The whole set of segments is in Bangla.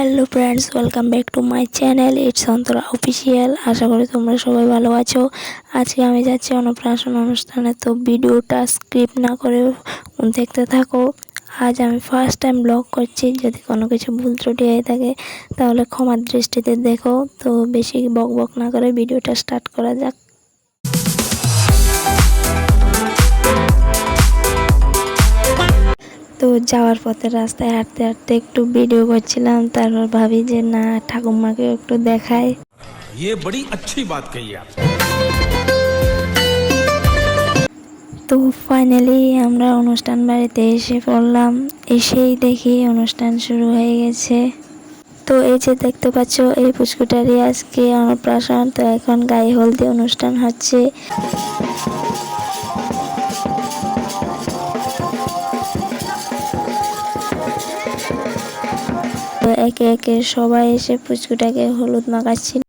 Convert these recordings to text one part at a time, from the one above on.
Hello friends, welcome back to my channel it's Antara official. আশা করি তোমরা সবাই ভালো আছো। আজকে আমি যাচ্ছি অন্নপ্রাশন অনুষ্ঠানে, তো ভিডিওটা স্ক্রিপ্ট না করে দেখতে থাকো। আজ আমি ফার্স্ট টাইম ব্লগ করছি, যদি কোনো কিছু ভুল ত্রুটি হয়ে থাকে তাহলে ক্ষমার দৃষ্টিতে দেখো। তো বেশি বক বক না করে ভিডিওটা স্টার্ট করা যাক। তো যাওয়ার পথে রাস্তায় হাঁটতে হাঁটতে একটু ভিডিও করছিলাম, তারপর ভাবি যে না, ঠাকুমাকে একটু দেখাই। ये बड़ी अच्छी बात कही आप। তো ফাইনালি আমরা অনুষ্ঠান বাড়িতে এসে পড়লাম। এসেই দেখি অনুষ্ঠান শুরু হয়ে গেছে। তো এই যে দেখতে পাচ্ছ, এই পুচকুটারই আজকে অন্নপ্রাশন। তো এখন গায়ে হলদি অনুষ্ঠান হচ্ছে। তো একে একে সবাই এসে পুচকুটাকে হলুদ মাখাচ্ছিল।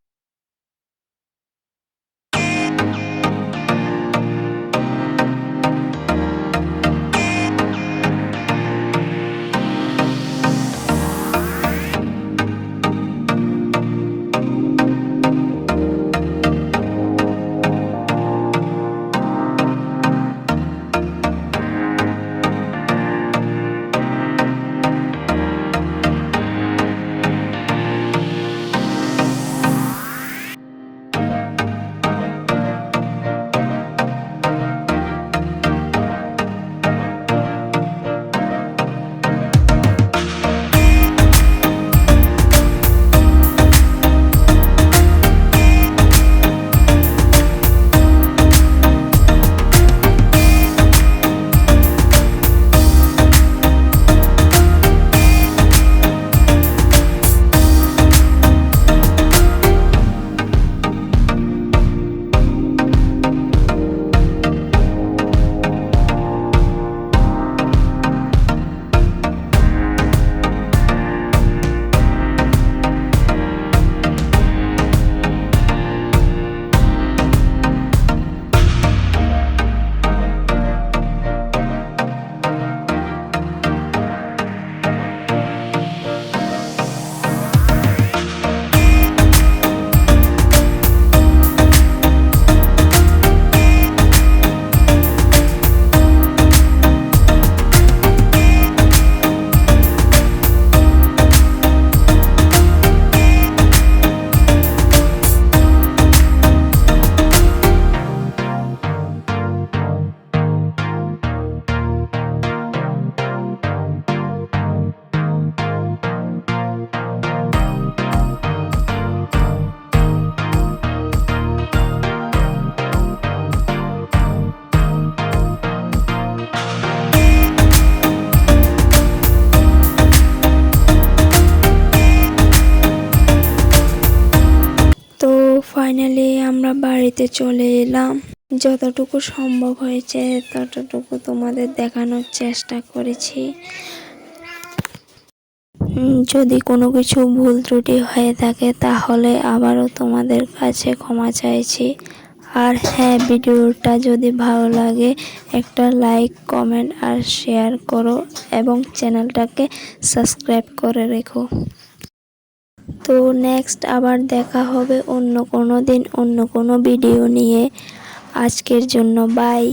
ফাইনালি আমরা বাড়িতে চলে এলাম। যতটুকু সম্ভব হয়েছে ততটুকু তোমাদের দেখানোর চেষ্টা করেছি। যদি কোনো কিছু ভুল ত্রুটি হয়ে থাকে তাহলে আবারও তোমাদের কাছে ক্ষমা চাইছি। আর হ্যাঁ, ভিডিওটা যদি ভালো লাগে একটা লাইক, কমেন্ট আর শেয়ার করো এবং চ্যানেলটাকে সাবস্ক্রাইব করে রেখো। তো নেক্সট আবার দেখা হবে অন্য কোনো দিন অন্য কোনো ভিডিও নিয়ে। আজকের জন্য বাই।